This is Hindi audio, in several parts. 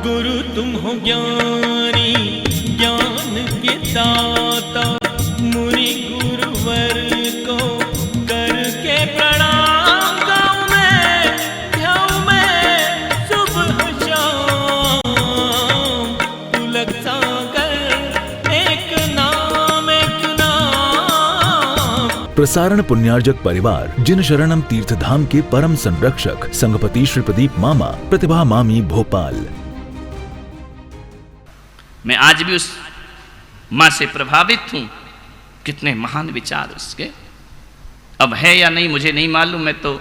गुरु तुम हो ज्ञानी ज्ञान के दाता, मुनि गुरुवर को करके प्रणाम गाऊं मैं सुबह शाम। पुलक सागर एक नाम प्रसारण पुण्यार्जक परिवार जिन शरणम तीर्थ धाम के परम संरक्षक संघपति श्री प्रदीप मामा, प्रतिभा मामी, भोपाल। मैं आज भी उस माँ से प्रभावित हूँ। कितने महान विचार उसके। अब है या नहीं मुझे नहीं मालूम। मैं तो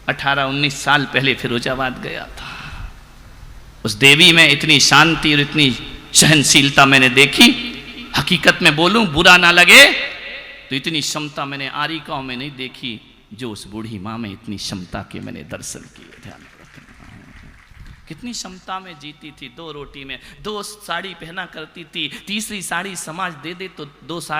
18-19 साल पहले फिरोजाबाद गया था। उस देवी में इतनी शांति और इतनी सहनशीलता मैंने देखी। हकीकत में बोलूं, बुरा ना लगे तो इतनी क्षमता मैंने आरिकाओं में नहीं देखी जो उस बूढ़ी माँ में इतनी क्षमता के मैंने दर्शन किए। ध्यान रखना, कितनी क्षमता में जीती थी। 2 रोटी में 2 साड़ी पहना करती थी। तीसरी साड़ी समाज दे दे तो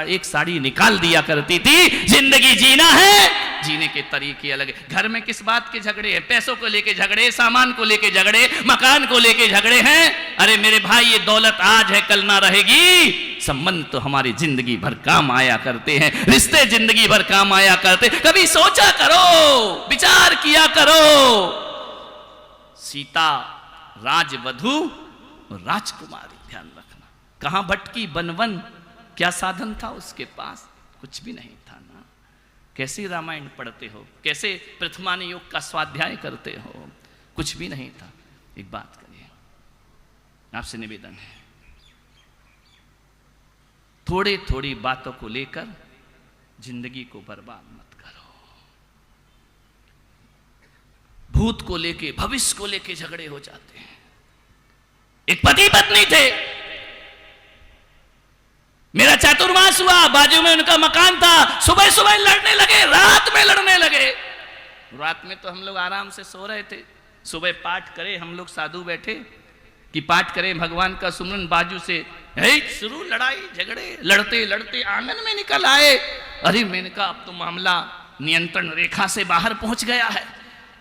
एक साड़ी निकाल दिया करती थी। जिंदगी जीना है, जीने के तरीके अलग है। घर में किस बात के झगड़े हैं? पैसों को लेके झगड़े, सामान को लेके झगड़े, मकान को लेके झगड़े हैं। अरे मेरे भाई, ये दौलत आज है कल ना रहेगी। संबंध तो हमारी जिंदगी भर काम आया करते हैं, रिश्ते जिंदगी भर काम आया करते। कभी सोचा करो, विचार किया करो। सीता राजवधू और राजकुमारी, ध्यान रखना। कहां भटकी बनवन, क्या साधन था उसके पास? कुछ भी नहीं था ना। कैसे रामायण पढ़ते हो, कैसे प्रथमान योग का स्वाध्याय करते हो? कुछ भी नहीं था। एक बात करिए, आपसे निवेदन है, थोड़ी थोड़ी बातों को लेकर जिंदगी को बर्बाद मत करो। भूत को लेके, भविष्य को लेके झगड़े हो जाते हैं। एक पति पत्नी थे, मेरा चातुर्मास हुआ, बाजू में उनका मकान था। सुबह सुबह लड़ने लगे, रात में लड़ने लगे। रात में तो हम लोग आराम से सो रहे थे। सुबह पाठ करे, हम लोग साधु बैठे कि पाठ करें भगवान का सुमरन, बाजू से शुरू लड़ाई झगड़े। लड़ते लड़ते आंगन में निकल आए। अरे मैंने कहा अब तो मामला नियंत्रण रेखा से बाहर पहुंच गया है।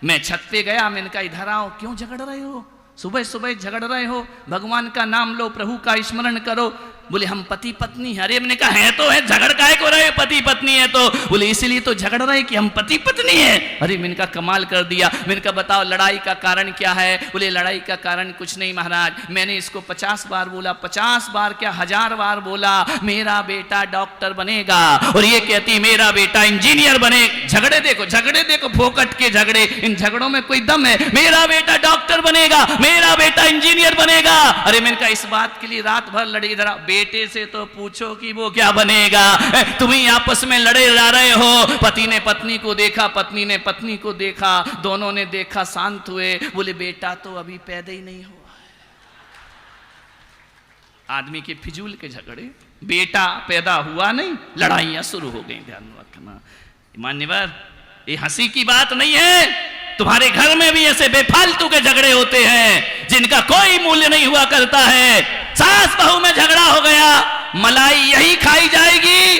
मैं छत पे गया, मैंने कहा इधर आओ, क्यों झगड़ रहे हो? सुबह सुबह झगड़ रहे हो? भगवान का नाम लो, प्रभु का स्मरण करो। बोले हम पति पत्नी हैं। अरे मैंने कहा है तो है, झगड़ काहे को रहे? पति पत्नी है तो। बोले इसीलिए तो झगड़ रहे कि हम पति पत्नी हैं। अरे मैंने कहा कमाल कर दिया। मैंने कहा बताओ लड़ाई का कारण क्या है? बोले लड़ाई का कारण कुछ नहीं महाराज, मैंने इसको 50 बार बोला, 50 बार क्या 1000 बार बोला, मेरा बेटा डॉक्टर बनेगा, और ये कहती मेरा बेटा इंजीनियर बने। झगड़े देखो फोकट के झगड़े। इन झगड़ों में कोई दम है? मेरा बेटा डॉक्टर बनेगा, मेरा बेटा इंजीनियर बनेगा। अरे मैंने कहा इस बात के लिए रात भर लड़ी। इधर बेटे से तो पूछो कि वो क्या बनेगा। तुम ही आपस में लड़े जा रहे हो। पति ने पत्नी को देखा, पत्नी ने पत्नी को देखा, दोनों ने देखा, शांत हुए। बोले बेटा तो अभी पैदा ही नहीं हुआ है। आदमी के फिजूल के झगड़े, बेटा पैदा हुआ नहीं, लड़ाइयां शुरू हो गई। ध्यान रखना मान्यवर, ये हंसी की बात नहीं है। तुम्हारे घर में भी ऐसे बेफालतू के झगड़े होते हैं जिनका कोई मूल्य नहीं हुआ करता है। सास बहू में झगड़ा हो गया, मलाई यही खाई जाएगी।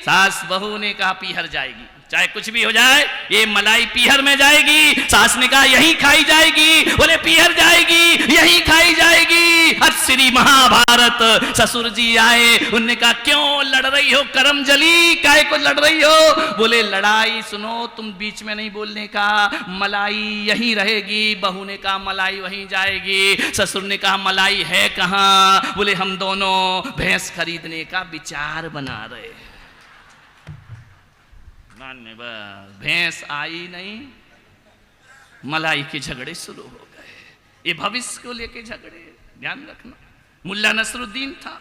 सास बहू ने कहा पीहर जाएगी, चाहे कुछ भी हो जाए, ये मलाई पीहर में जाएगी। सास ने कहा यही खाई जाएगी, बोले पीहर जाएगी, यही खाई जाएगी। श्री महाभारत। ससुर जी आए, उनने कहा क्यों लड़ रही हो करम जली, काहे को लड़ रही हो? बोले लड़ाई सुनो, तुम बीच में नहीं बोलने का, मलाई यही रहेगी। बहू ने कहा मलाई वहीं जाएगी। ससुर ने कहा मलाई है कहां? बोले हम दोनों भैंस खरीदने का विचार बना रहे। भैंस आई नहीं, मलाई के झगड़े शुरू हो गए। ये भविष्य को लेके झगड़े, ध्यान रखना। मुल्ला नसरुद्दीन था,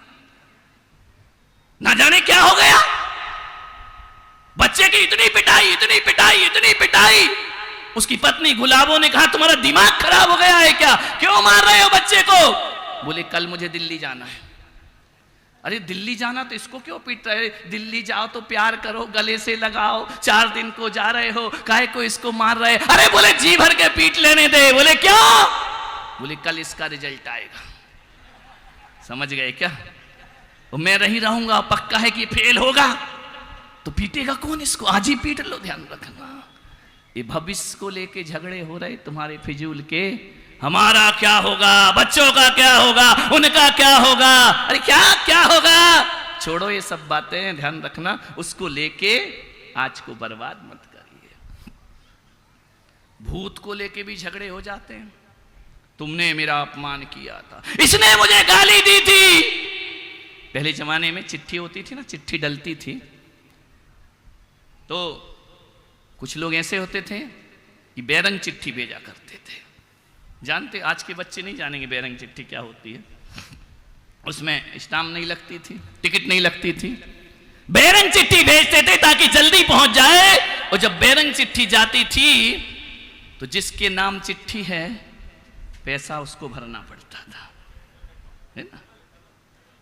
ना जाने क्या हो गया, बच्चे की इतनी पिटाई। उसकी पत्नी गुलाबों ने कहा तुम्हारा दिमाग खराब हो गया है क्या, क्यों मार रहे हो बच्चे को? बोले कल मुझे दिल्ली जाना है। अरे दिल्ली जाना तो इसको क्यों पीट रहे? दिल्ली जाओ तो प्यार करो, गले से लगाओ, 4 दिन को जा रहे हो, काहे को इसको मार रहे? अरे बोले जी भर के पीट लेने दे। बोले क्यों? बोले कल इसका रिजल्ट आएगा। समझ गए क्या? मैं रही रहूंगा, पक्का है कि फेल होगा, तो पीटेगा कौन इसको? आज ही पीट लो। ध्यान रखना, ये भविष्य को लेके झगड़े हो रहे तुम्हारे फिजूल के। हमारा क्या होगा, बच्चों का क्या होगा, उनका क्या होगा। अरे क्या क्या होगा, छोड़ो ये सब बातें, ध्यान रखना उसको लेके आज को बर्बाद मत करिए। भूत को लेके भी झगड़े हो जाते हैं, तुमने मेरा अपमान किया था, इसने मुझे गाली दी थी। पहले जमाने में चिट्ठी होती थी ना, चिट्ठी डलती थी, तो कुछ लोग ऐसे होते थे कि बेरंग चिट्ठी भेजा करते थे। जानते, आज के बच्चे नहीं जानेंगे बेरंग चिट्ठी क्या होती है। उसमें स्टाम्प नहीं लगती थी, टिकट नहीं लगती थी, बेरंग चिट्ठी भेजते थे ताकि जल्दी पहुंच जाए। और जब बेरंग चिट्ठी जाती थी तो जिसके नाम चिट्ठी है पैसा उसको भरना पड़ता था, है ना।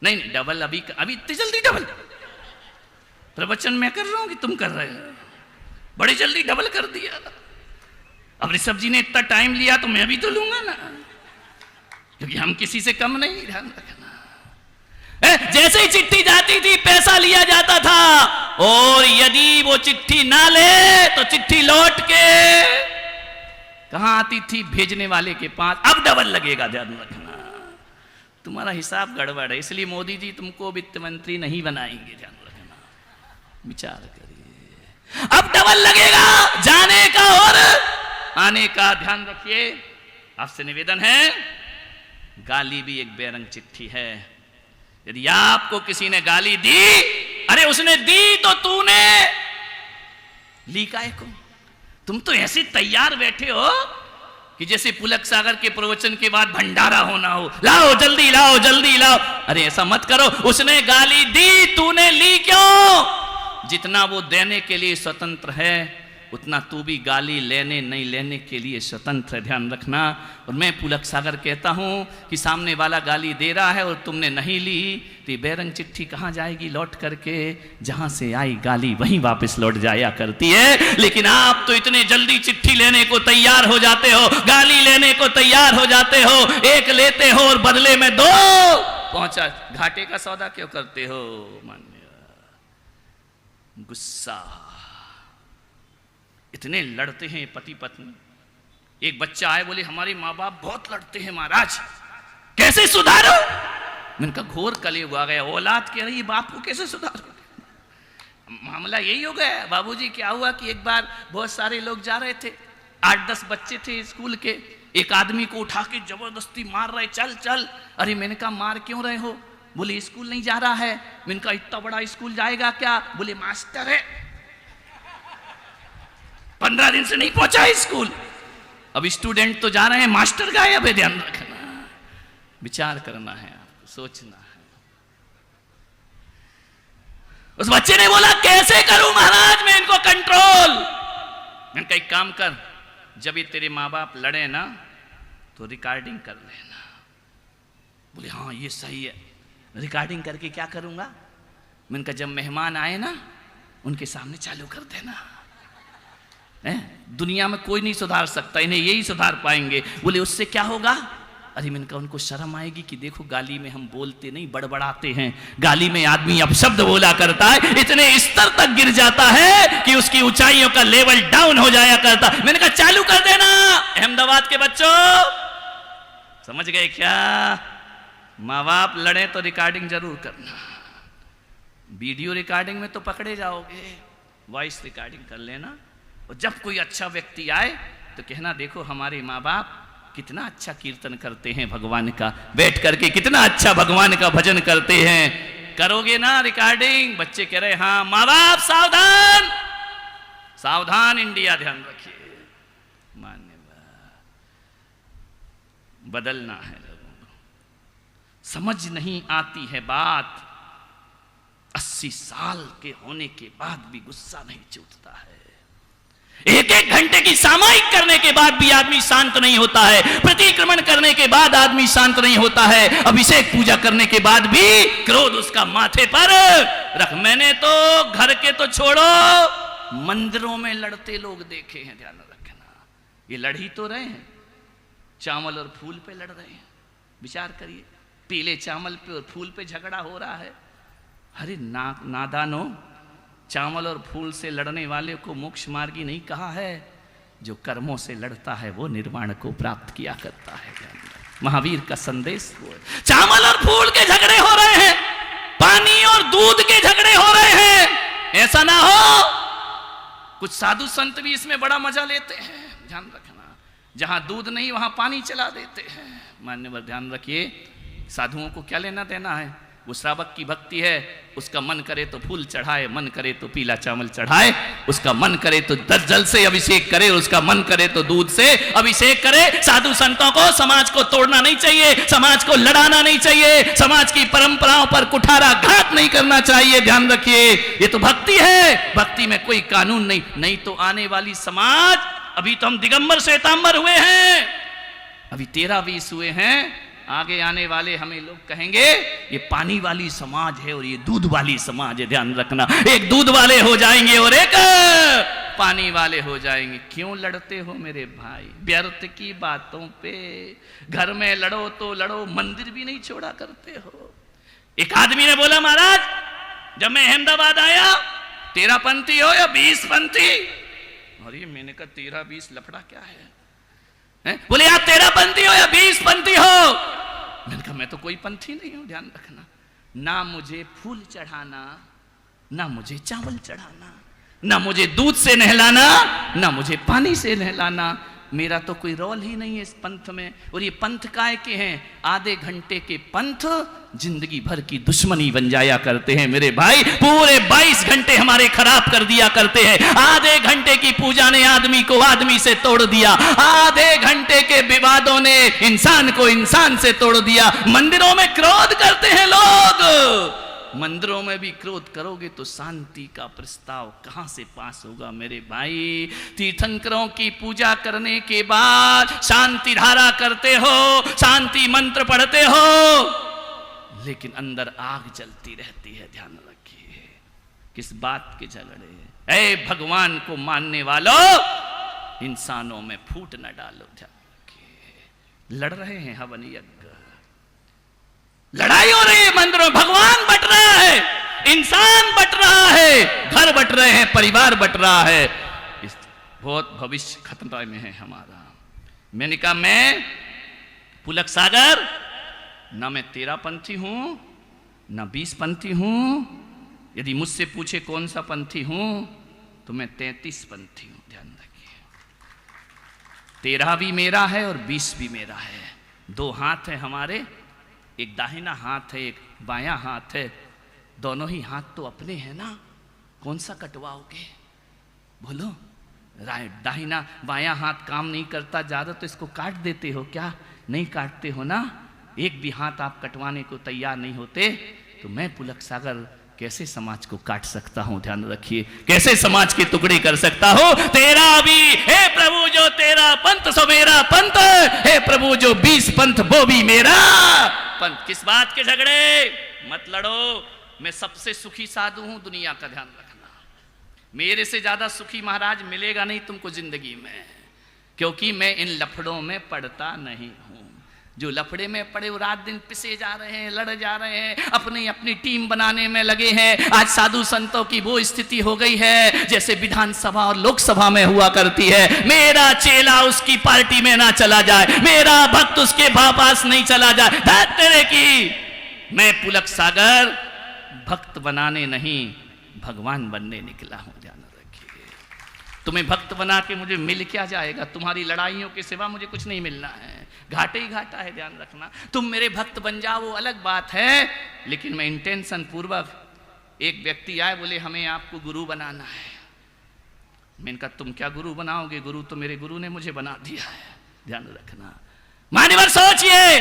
नहीं नहीं, डबल अभी इतनी जल्दी डबल प्रवचन मैं कर रहा हूं कि तुम कर रहे हो, बड़ी जल्दी डबल कर दिया। अब ऋषभ जी ने इतना टाइम लिया तो मैं भी तो लूंगा ना, क्योंकि हम किसी से कम नहीं, ध्यान रखना। जैसे ही चिट्ठी जाती थी पैसा लिया जाता था, और यदि वो चिट्ठी ना ले तो चिट्ठी लौट के कहां आती थी, भेजने वाले के पास। अब डबल लगेगा, ध्यान रखना, तुम्हारा हिसाब गड़बड़ है, इसलिए मोदी जी तुमको वित्त मंत्री नहीं बनाएंगे, ध्यान रखना, विचार करिए। अब डबल लगेगा जाने का और आने का, ध्यान रखिए। आपसे निवेदन है, गाली भी एक बेरंग चिट्ठी है। यदि आपको किसी ने गाली दी, अरे उसने दी तो तूने ली काहे को? तुम तो ऐसे तैयार बैठे हो कि जैसे पुलक सागर के प्रवचन के बाद भंडारा होना हो, लाओ जल्दी लाओ जल्दी लाओ। अरे ऐसा मत करो, उसने गाली दी, तूने ली क्यों? जितना वो देने के लिए स्वतंत्र है उतना तू भी गाली लेने नहीं लेने के लिए स्वतंत्र है, ध्यान रखना। और मैं पुलक सागर कहता हूं कि सामने वाला गाली दे रहा है और तुमने नहीं ली, तो बेरंग चिट्ठी कहां जाएगी लौट करके? जहां से आई गाली वहीं वापस लौट जाया करती है। लेकिन आप तो इतने जल्दी चिट्ठी लेने को तैयार हो जाते हो, गाली लेने को तैयार हो जाते हो, एक लेते हो और बदले में दो पहुंचा। घाटे का सौदा क्यों करते हो? मान्य गुस्सा, इतने लड़ते हैं पति पत्नी। एक बच्चा आए, बोले हमारे माँ बाप बहुत लड़ते हैं महाराज, कैसे सुधारो? मैंने कहा घोर कलयुग आ गया, औलाद कह रही बाप को कैसे सुधारो? मामला यही हो गया। बाबूजी क्या हुआ कि एक बार बहुत सारे लोग जा रहे थे, 8-10 बच्चे थे स्कूल के, एक आदमी को उठा के जबरदस्ती मार रहे, चल चल। अरे मैंने कहा मार क्यों रहे हो? बोले स्कूल नहीं जा रहा है। मैंने कहा इतना बड़ा स्कूल जाएगा क्या? बोले मास्टर है, 15 दिन से नहीं पहुंचा है स्कूल। अब स्टूडेंट तो जा रहे हैं, मास्टर गायब है, ध्यान रखना, विचार करना है, आपको सोचना है। उस बच्चे ने बोला कैसे करूं महाराज मैं इनको कंट्रोल? मैंने कहा एक काम कर, जब ये तेरे माँ बाप लड़े ना तो रिकॉर्डिंग कर लेना। बोले हाँ ये सही है, रिकॉर्डिंग करके क्या करूंगा? मैंने कहा जब मेहमान आए ना उनके सामने चालू कर देना। दुनिया में कोई नहीं सुधार सकता, इन्हें यही सुधार पाएंगे। बोले उससे क्या होगा? अरे मैंने कहा उनको शर्म आएगी कि देखो गाली में हम बोलते नहीं, बड़बड़ाते हैं। गाली में आदमी अपशब्द बोला करता है, इतने स्तर तक गिर जाता है कि उसकी ऊंचाइयों का लेवल डाउन हो जाया करता। मैंने कहा चालू कर देना। अहमदाबाद के बच्चों समझ गए क्या? माँ बाप लड़े तो रिकॉर्डिंग जरूर करना। वीडियो रिकॉर्डिंग में तो पकड़े जाओगे, वॉइस रिकॉर्डिंग कर लेना। और जब कोई अच्छा व्यक्ति आए तो कहना देखो हमारे माँ बाप कितना अच्छा कीर्तन करते हैं भगवान का, बैठ करके कितना अच्छा भगवान का भजन करते हैं। करोगे ना रिकॉर्डिंग? बच्चे कह रहे हाँ। माँ बाप सावधान, सावधान इंडिया, ध्यान रखिए। मान्यवर बदलना है, समझ नहीं आती है बात। 80 साल के होने के बाद भी गुस्सा नहीं छूटता है। एक घंटे की सामायिक करने के बाद भी आदमी शांत नहीं होता है। प्रतिक्रमण करने के बाद आदमी शांत नहीं होता है। अभिषेक पूजा करने के बाद भी क्रोध उसका माथे पर रख। मैंने तो घर के तो छोड़ो, मंदिरों में लड़ते लोग देखे हैं, ध्यान रखना। ये लड़ ही तो रहे हैं, चावल और फूल पे लड़ रहे हैं। विचार करिए, पीले चावल पे और फूल पे झगड़ा हो रहा है। अरे नादानो, चावल और फूल से लड़ने वाले को मोक्ष मार्गी नहीं कहा है, जो कर्मों से लड़ता है वो निर्वाण को प्राप्त किया करता है। महावीर का संदेश वो है। चावल और फूल के झगड़े हो रहे हैं, पानी और दूध के झगड़े हो रहे हैं, ऐसा ना हो। कुछ साधु संत भी इसमें बड़ा मजा लेते हैं, ध्यान रखना। जहां दूध नहीं वहां पानी चला देते हैं। मान्यवर ध्यान रखिए, साधुओं को क्या लेना देना है। वो श्रावक की भक्ति है, उसका मन करे तो फूल चढ़ाए, मन करे तो पीला चावल चढ़ाए, उसका मन करे तो 10 जल से अभिषेक करे, उसका मन करे तो दूध से अभिषेक करे। साधु संतों को समाज को तोड़ना नहीं चाहिए, समाज को लड़ाना नहीं चाहिए, समाज की परंपराओं पर कुठाराघात नहीं करना चाहिए। ध्यान रखिए, ये तो भक्ति है, भक्ति में कोई कानून नहीं तो आने वाली समाज, अभी तो हम दिगंबर श्वेतांबर हुए हैं, अभी 13-20 हुए हैं, आगे आने वाले हमें लोग कहेंगे ये पानी वाली समाज है और ये दूध वाली समाज है। ध्यान रखना, एक दूध वाले हो जाएंगे और एक पानी वाले हो जाएंगे। क्यों लड़ते हो मेरे भाई व्यर्थ की बातों पे? घर में लड़ो तो लड़ो, मंदिर भी नहीं छोड़ा करते हो। एक आदमी ने बोला, महाराज जब मैं अहमदाबाद आया 13 पंथी हो या 20 पंथी? अरे मैंने कहा 13-20 लफड़ा क्या है? बोले आप 13 पंथी हो या 20 पंथी हो? मैंने कहा मैं तो कोई पंथी नहीं हूं। ध्यान रखना, ना मुझे फूल चढ़ाना, ना मुझे चावल चढ़ाना, ना मुझे दूध से नहलाना, ना मुझे पानी से नहलाना, मेरा तो कोई रोल ही नहीं है इस पंथ में। और ये पंथ काय के हैं? आधे घंटे के पंथ जिंदगी भर की दुश्मनी बन जाया करते हैं मेरे भाई। पूरे 22 घंटे हमारे खराब कर दिया करते हैं। आधे घंटे की पूजा ने आदमी को आदमी से तोड़ दिया, आधे घंटे के विवादों ने इंसान को इंसान से तोड़ दिया। मंदिरों में क्रोध करते हैं लोग, मंदिरों में भी क्रोध करोगे तो शांति का प्रस्ताव कहां से पास होगा मेरे भाई? तीर्थंकरों की पूजा करने के बाद शांति धारा करते हो, शांति मंत्र पढ़ते हो, लेकिन अंदर आग जलती रहती है। ध्यान रखिए, किस बात के झगड़े? ऐ भगवान को मानने वालों, इंसानों में फूट न डालो। ध्यान रखिए, लड़ रहे हैं हवन यज्ञ, लड़ाई हो रही है मंदिरों में, भगवान बट रहा है, इंसान बट रहा है, घर बट रहे हैं, परिवार बट रहा है। इस बहुत भविष्य खतरा में है हमारा। मैंने कहा मैं पुलक सागर, ना मैं 13 पंथी हूं ना 20 पंथी हूं। यदि मुझसे पूछे कौन सा पंथी हूं तो मैं 33 पंथी हूं। ध्यान रखिए, 13 भी मेरा है और 20 भी मेरा है। 2 हाथ है हमारे, एक दाहिना हाथ है, एक बायां हाथ है, दोनों ही हाथ तो अपने हैं ना, कौन सा कटवाओगे बोलो? दाहिना बायां हाथ काम नहीं करता ज्यादा तो इसको काट देते हो क्या? नहीं काटते हो ना। एक भी हाथ आप कटवाने को तैयार नहीं होते तो मैं पुलक सागर कैसे समाज को काट सकता हूं? ध्यान रखिए, कैसे समाज के टुकड़े कर सकता हूं? तेरा भी हे प्रभु जो तेरा पंथ सो मेरा पंथ, हे प्रभु जो 20 पंथ वो भी मेरा पंथ। किस बात के झगड़े? मत लड़ो। मैं सबसे सुखी साधु हूं दुनिया का, ध्यान रखना। मेरे से ज्यादा सुखी महाराज मिलेगा नहीं तुमको जिंदगी में, क्योंकि मैं इन लफड़ों में पड़ता नहीं हूं। जो लफड़े में पड़े वो रात दिन पिसे जा रहे हैं, लड़ जा रहे हैं, अपनी अपनी टीम बनाने में लगे हैं। आज साधु संतों की वो स्थिति हो गई है जैसे विधानसभा और लोकसभा में हुआ करती है। मेरा चेला उसकी पार्टी में ना चला जाए, मेरा भक्त उसके पास नहीं चला जाए। धत तेरे की। मैं पुलक सागर भक्त बनाने नहीं भगवान बनने निकला हूं। ध्यान रखिए, तुम्हें भक्त बना के मुझे मिल क्या जाएगा? तुम्हारी लड़ाइयों के सिवा मुझे कुछ नहीं मिलना है, घाटे ही घाटा है। ध्यान रखना, तुम मेरे भक्त बन जाओ वो अलग बात है, लेकिन मैं इंटेंशन पूर्वक, एक व्यक्ति आए बोले हमें आपको गुरु बनाना है। मैंने कहा तुम क्या गुरु बनाओगे? गुरु तो मेरे गुरु ने मुझे बना दिया है। ध्यान रखना, मान्यवर सोचिए,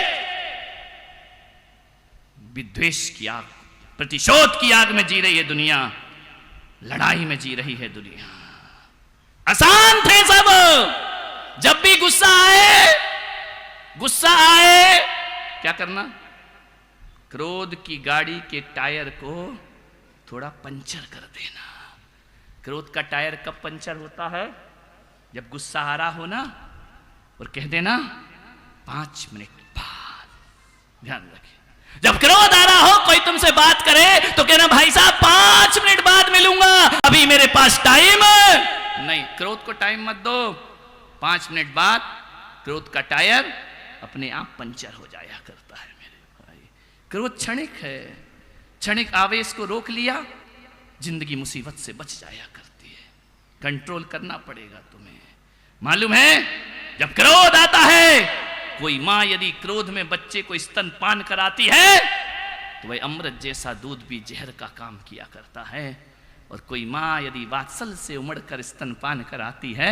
विद्वेष की आग, प्रतिशोध की आग में जी रही है दुनिया, लड़ाई में जी रही है दुनिया। आसान थे सब, जब भी गुस्सा आए क्या करना? क्रोध की गाड़ी के टायर को थोड़ा पंचर कर देना। क्रोध का टायर कब पंचर होता है? जब गुस्सा आ रहा हो ना, और कह देना 5 मिनट बाद। ध्यान रखिए, जब क्रोध आ रहा हो, कोई तुमसे बात करे तो कहना भाई साहब 5 मिनट बाद मिलूंगा, अभी मेरे पास टाइम नहीं। क्रोध को टाइम मत दो, 5 मिनट बाद क्रोध का टायर अपने आप पंचर हो जाया करता है मेरे भाई। क्रोध क्षणिक है, क्षणिक आवेश को रोक लिया, जिंदगी मुसीबत से बच जाया करती है। कंट्रोल करना पड़ेगा तुम्हें। मालूम है जब क्रोध आता है, कोई मां यदि क्रोध में बच्चे को स्तनपान कराती है तो वह अमृत जैसा दूध भी जहर का काम किया करता है। और कोई मां यदि वात्सल से उमड़कर स्तनपान कराती है,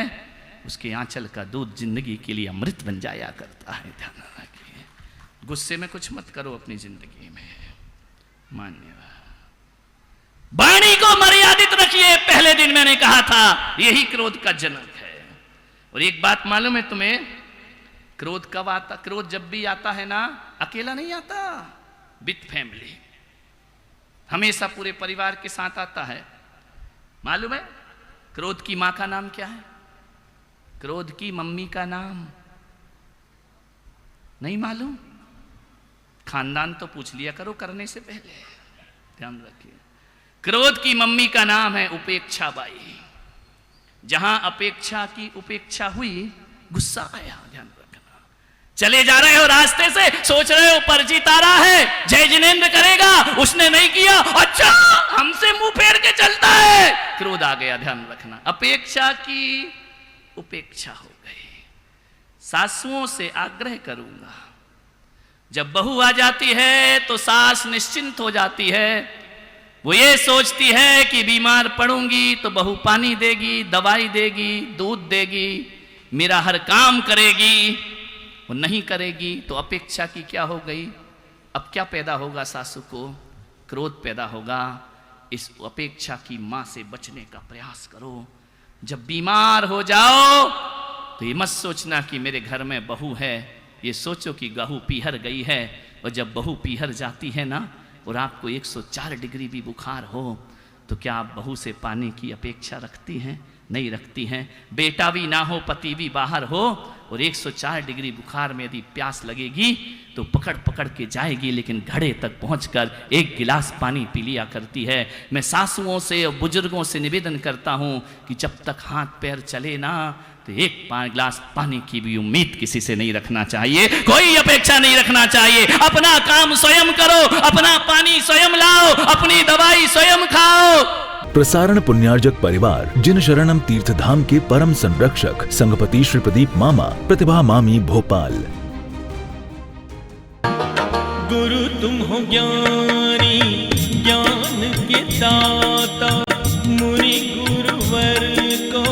उसके आंचल का दूध जिंदगी के लिए अमृत बन जाया करता है। ध्यान रखिए, गुस्से में कुछ मत करो अपनी जिंदगी में। मान्यवाद, वाणी को मर्यादित रखिए। पहले दिन मैंने कहा था यही क्रोध का जनक है। और एक बात मालूम है तुम्हें, क्रोध कब आता? क्रोध जब भी आता है ना, अकेला नहीं आता, विथ फैमिली, हमेशा पूरे परिवार के साथ आता है। मालूम है क्रोध की मां का नाम क्या है? क्रोध की मम्मी का नाम नहीं मालूम? खानदान तो पूछ लिया करो करने से पहले। ध्यान रखिए, क्रोध की मम्मी का नाम है उपेक्षा बाई। जहां अपेक्षा की उपेक्षा हुई, गुस्सा आया। ध्यान रखना, चले जा रहे हो रास्ते से, सोच रहे हो परिचित आ रहा है, जय जिनेंद्र करेगा, उसने नहीं किया, अच्छा हमसे मुंह फेर के चलता है, क्रोध आ गया। ध्यान रखना, अपेक्षा की उपेक्षा हो गई। सासुओं से आग्रह करूंगा, जब बहू आ जाती है तो सास निश्चिंत हो जाती है। वो ये सोचती है कि बीमार पड़ूंगी तो बहू पानी देगी, दवाई देगी, दूध देगी, मेरा हर काम करेगी। वो नहीं करेगी तो अपेक्षा की क्या हो गई? अब क्या पैदा होगा? सासू को क्रोध पैदा होगा। इस अपेक्षा की मां से बचने का प्रयास करो। जब बीमार हो जाओ तो ये मत सोचना कि मेरे घर में बहू है, ये सोचो कि बहू पीहर गई है। और जब बहू पीहर जाती है ना, और आपको 104 डिग्री भी बुखार हो, तो क्या आप बहू से पानी की अपेक्षा रखती हैं? नहीं रखती हैं। बेटा भी ना हो, पति भी बाहर हो, और 104 डिग्री बुखार में यदि प्यास लगेगी तो पकड़ पकड़ के जाएगी, लेकिन घड़े तक पहुंचकर 1 गिलास पानी पी लिया करती है। मैं सासुओं से और बुजुर्गों से निवेदन करता हूं कि जब तक हाथ पैर चले ना, तो 1 गिलास पानी की भी उम्मीद किसी से नहीं रखना चाहिए, कोई अपेक्षा नहीं रखना चाहिए। अपना काम स्वयं करो, अपना पानी स्वयं लाओ, अपनी दवाई स्वयं खाओ। प्रसारण पुण्यार्जक परिवार जिन शरणम तीर्थ धाम के परम संरक्षक संघपति श्री प्रदीप मामा, प्रतिभा मामी, भोपाल। गुरु तुम हो ज्ञानी, ज्ञान के दाता, मुनि गुरुवर को